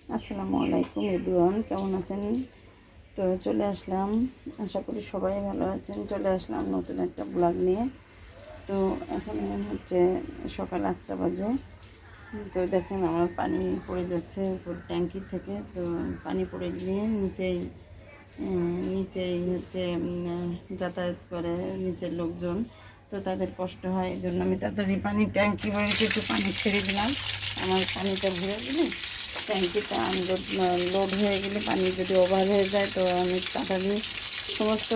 আসসালামু আলাইকুম এভরিওয়ান, কেমন আছেন? তো চলে আসলাম, আশা করি সবাই ভালো আছেন। চলে আসলাম নতুন একটা ব্লগ নিয়ে। তো এখন হচ্ছে সকাল 8টা বাজে। তো দেখুন আমার পানি পড়ে যাচ্ছে উপর ট্যাঙ্কি থেকে। তো পানি পড়ে গিয়ে নিচেই হচ্ছে যাতায়াত করে নিচের লোকজন। তো তাদের কষ্ট হয়, এই জন্য আমি তাড়াতাড়ি পানি ট্যাঙ্কি বাড়িতে একটু পানি ছেড়ে দিলাম। আমার পানিটা ভরে দিলে ট্যাঙ্কিটা আনলোড লোড হয়ে গেলে পানি যদি ওভার হয়ে যায় তো আমি তাড়াতাড়ি সমস্ত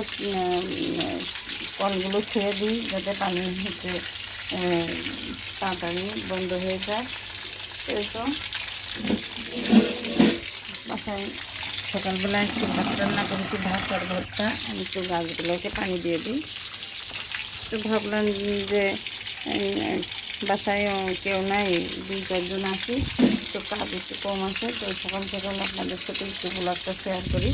কলগুলো ছেড়ে দিই, যাতে পানি হচ্ছে তাড়াতাড়ি বন্ধ হয়ে যায়। এই তো বাসায় সকালবেলা একটু ভাত রান্না করেছি, ভাত আর ভর্তা। আমি একটু গাছগুলোকে পানি দিয়ে দিই। তো ভাবলাম যে বাসায় কেউ নাই, 2-4 জন আছি, তো কাজ একটু কম আছে। তো সকাল সকাল আপনাদের সাথে একটু ব্লগটা শেয়ার করি।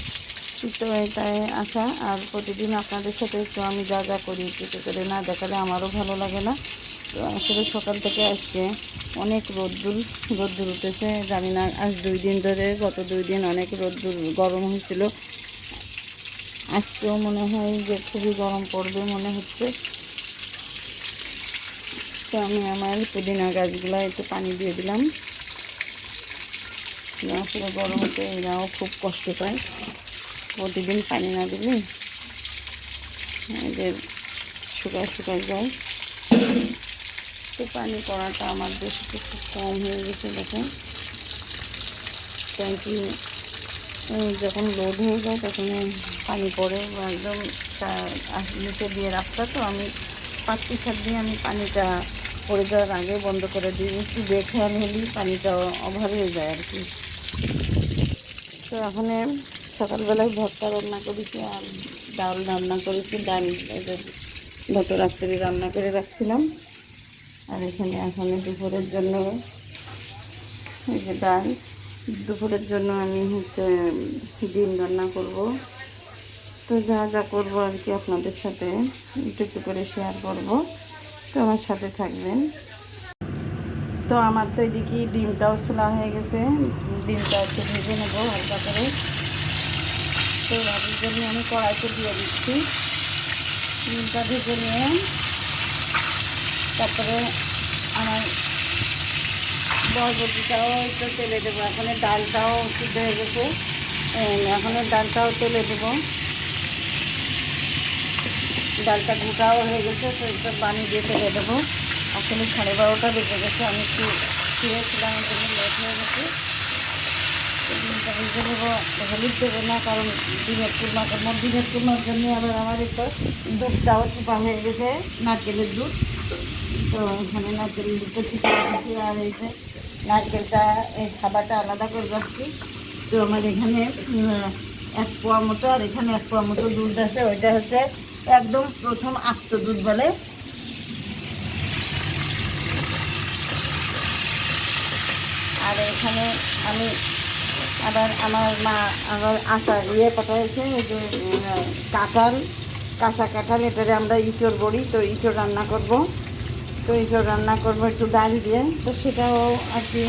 তো এটাই আশা। আর প্রতিদিন আপনাদের সাথে একটু আমি যা যা করি একটু করে না দেখালে আমারও ভালো লাগে না। তো আসলে সকাল থেকে আজকে অনেক রোদ্দুর উঠেছে। জানি না, আজ 2 দিন ধরে, গত 2 দিন অনেক রোদ্দুর গরম হয়েছিল। আজকেও মনে হয় যে খুবই গরম পড়বে মনে হচ্ছে। তো আমি আমার পুদিনা গাছগুলো একটু পানি দিয়ে দিলাম। আসলে গরমতে এরাও খুব কষ্ট পায়, প্রতিদিন পানি না দিলে এদের শুকায় যায়। তো পানি পড়াটা আমার বেশ একটু কম হয়ে গেছে। দেখুন ট্যাঙ্কি যখন লোড হয়ে যায় তখন পানি পড়ে একদম নিচে দিয়ে রাস্তা। তো আমি 5-7 দিয়ে আমি পানিটা পড়ে যাওয়ার আগে বন্ধ করে দিই, একটু বেখেয়াল হলেই পানিটা ওভার হয়ে যায় আর কি। তো এখানে সকালবেলায় ভর্তা রান্না করেছি আর ডাল রান্না করেছি। ডাল গত রাত্রে রান্না করে রাখছিলাম। আর এখানে দুপুরের জন্য এই যে ডাল, দুপুরের জন্য আমি হচ্ছে ডিম রান্না করব। তো যা যা করবো আর কি আপনাদের সাথে একটু একটু করে শেয়ার করব। তো আমার সাথে থাকবেন। তো আমার তো এদিকে ডিমটাও ছোলা হয়ে গেছে, ডিমটা একটু ভেজে নেবো হালকা করে। তো ভাজির জন্য আমি কড়াইতে দিয়ে দিচ্ছি। ডিমটা ভেজে নিয়ে তারপরে আমার বরবটিটাও একটু তেলে দেবো। এখন ডালটাও সিদ্ধ হয়ে গেছে, এখন ডালটাও তেলে দেবো। ডালটা গোটাও হয়ে গেছে, তো একটু পানি দিয়ে তেলে দেবো। আসলে 12:30 বেজে গেছে, আমি একটু শুয়েছিলাম, ওই জন্য লেট হয়ে গেছে। তো ডিমটা ভেজে নেবো, হলুদ দেবো না, কারণ ডিমের কুরমার জন্য আবার আমার একটু দুধটাও চিপা হয়ে গেছে, নারকেলের দুধ। তো এখানে নারকেলের দুধটা চিপা দিয়েছি, আর এই যে নারকেলটা এই খাবারটা আলাদা করে রাখছি। তো আমার এখানে 1 পোয়া মতো, আর এখানে 1 পোয়া মতো দুধ আছে। ওইটা হচ্ছে একদম প্রথম আপ্ত দুধ বলে। আর এখানে আমি আবার আমার মা আবার আচার পাঠাইছে, ওই যে কাঁচা কাঁঠাল, এটারে আমরা ইঁচড় বড়ি। তো ইঁচড় রান্না করব। তো ইঁচড় রান্না করবো একটু ডাল দিয়ে। তো সেটাও আর কি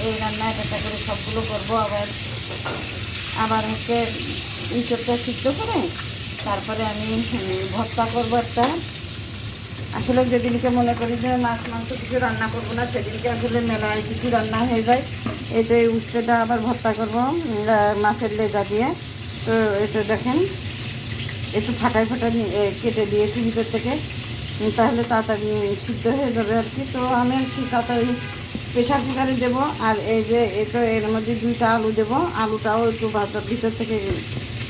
এই রান্না একটা করে সবগুলো করবো। আবার হচ্ছে ইঁচড়টা সিদ্ধ করে তারপরে আমি ভর্তা করবো একটা। আসলে যেদিনকে মনে করি যে মাছ মাংস কিছু রান্না করবো না, সেদিনকে আসলে মেলায় কিছু রান্না হয়ে যায়। এতে উস্তেটা আবার ভর্তা করবো মাছের লেজা দিয়ে। তো এটা দেখেন একটু ফাটাই কেটে দিয়েছি ভিতর থেকে, তাহলে তাড়াতাড়ি সিদ্ধ হয়ে যাবে আর কি। তো আমি তাড়াতাড়ি প্রেশার কুকারে দেবো। আর এই যে এর মধ্যে 2টা আলু দেবো। আলুটাও একটু ভিতর থেকে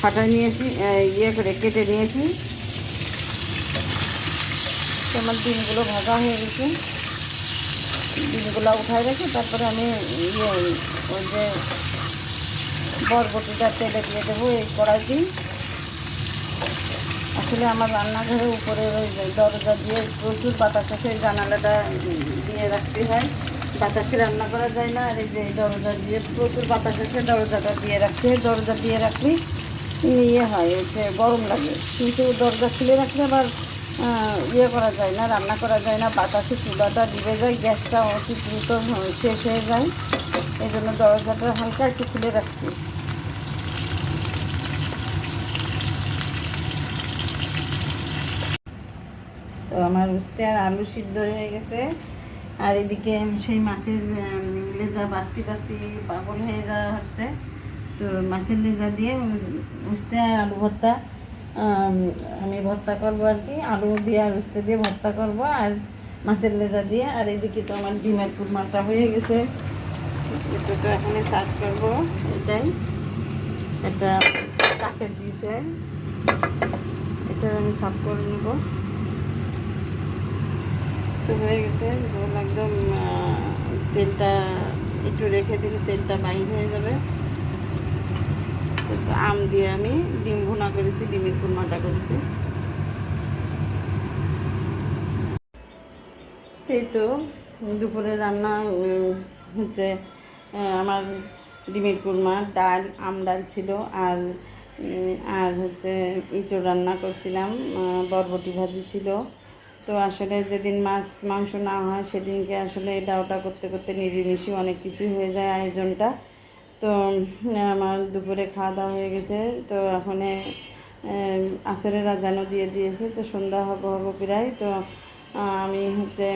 ফাটাই নিয়েছি, করে কেটে নিয়েছি। আমার ডিমগুলো ভাজা হয়ে গেছে, ডিমগুলো উঠাই রেখে তারপরে আমি ওই যে বরবটিটা তেলে দিয়ে দেবো এই কড়াইতে। আসলে আমার রান্নাঘরের উপরে ওই দরজা দিয়ে প্রচুর বাতাস আসে, জানালাটা দিয়ে রাখতে হয়, বাতাসে রান্না করা যায় না। আর এই যে দরজা দিয়ে প্রচুর বাতাস আসে, দরজাটা দিয়ে রাখতে হয়। দরজা দিয়ে রাখলে হয় হচ্ছে গরম লাগে, কিন্তু দরজা খুলে রাখলে আবার করা যায় না, রান্না করা যায় না। বাতাসে চুলাটা ডুবে যায়, গ্যাসটা অতি দ্রুত শেষ হয়ে যায়। এই জন্য দরজাটা হালকা একটু খুলে রাখছি। তো আমার উস্তে আর আলু সিদ্ধ হয়ে গেছে, আর এদিকে সেই মাছের লেজা বাস্তি বাস্তি পাগল হয়ে যাওয়া হচ্ছে। তো মাছের লেজা দিয়ে উস্তে আর আলু ভর্তা আমি ভর্তা করবো আর কি, আলু দিয়ে আর উস্তে দিয়ে ভর্তা করব আর মাছের লেজা দিয়ে। আর এদিকে তো আমার ডিমের কুরমাটা হয়ে গেছে, এটা তো এখানে সার্ভ করবো। এটাই একটা কাছের ডিশে এটা আমি সার্ভ করে নেব। তো হয়ে গেছে ঝোল একদম, তেলটা একটু রেখে দিলে তেলটা বাইর হয়ে যাবে। তো আম দিয়ে আমি ডিম ভুনা করেছি, ডিমের কুরমাটা করেছি। এই তো দুপুরে রান্না হচ্ছে আমার ডিমের কুরমা, ডাল, আম ডাল ছিল, আর আর হচ্ছে ইঁচড় রান্না করছিলাম, বরবটি ভাজি ছিল। তো আসলে যেদিন মাছ মাংস না হয় সেদিনকে আসলে এটা ওটা করতে করতে নিরামিষই অনেক কিছুই হয়ে যায় আয়োজনটা। তো আমার দুপুরে খাওয়া দাওয়া হয়ে গেছে। তো এখন আসরের আজানও দিয়ে দিয়েছে, তো সন্ধ্যা হবো প্রায়। তো আমি হচ্ছে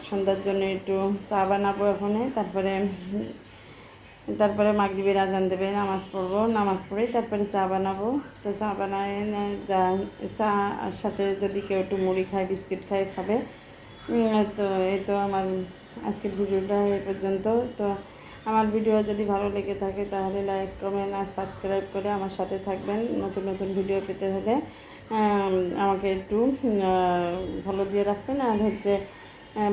সন্ধ্যার জন্য একটু চা বানাবো এখানে, তারপরে মাগরিবের আজান দেবে, নামাজ পড়বো, নামাজ পড়েই তারপরে চা বানাবো। তো চা বানায় যা চা সাথে যদি কেউ একটু মুড়ি খায়, বিস্কিট খায়, খাবে। তো এই তো আমার আজকের ভিডিওটা এই পর্যন্ত। তো আমার ভিডিও যদি ভালো লেগে থাকে তাহলে লাইক, কমেন্ট আর সাবস্ক্রাইব করে আমার সাথে থাকবেন। নতুন নতুন ভিডিও পেতে হলে আমাকে একটু ফলো দিয়ে রাখবেন, আর হচ্ছে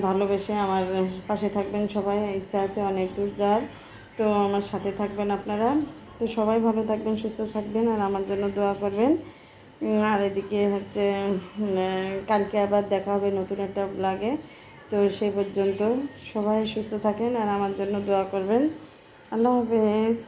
ভালোবেসে আমার পাশে থাকবেন সবাই। ইচ্ছা আছে অনেক দূর যাওয়ার, তো আমার সাথে থাকবেন আপনারা। তো সবাই ভালো থাকবেন, সুস্থ থাকবেন, আর আমার জন্য দোয়া করবেন। আর এদিকে হচ্ছে কালকে আবার দেখা হবে নতুন একটা ব্লগে। তো সেই পর্যন্ত সবাই সুস্থ থাকেন আর আমার জন্য দোয়া করবেন। আল্লাহ হাফেজ।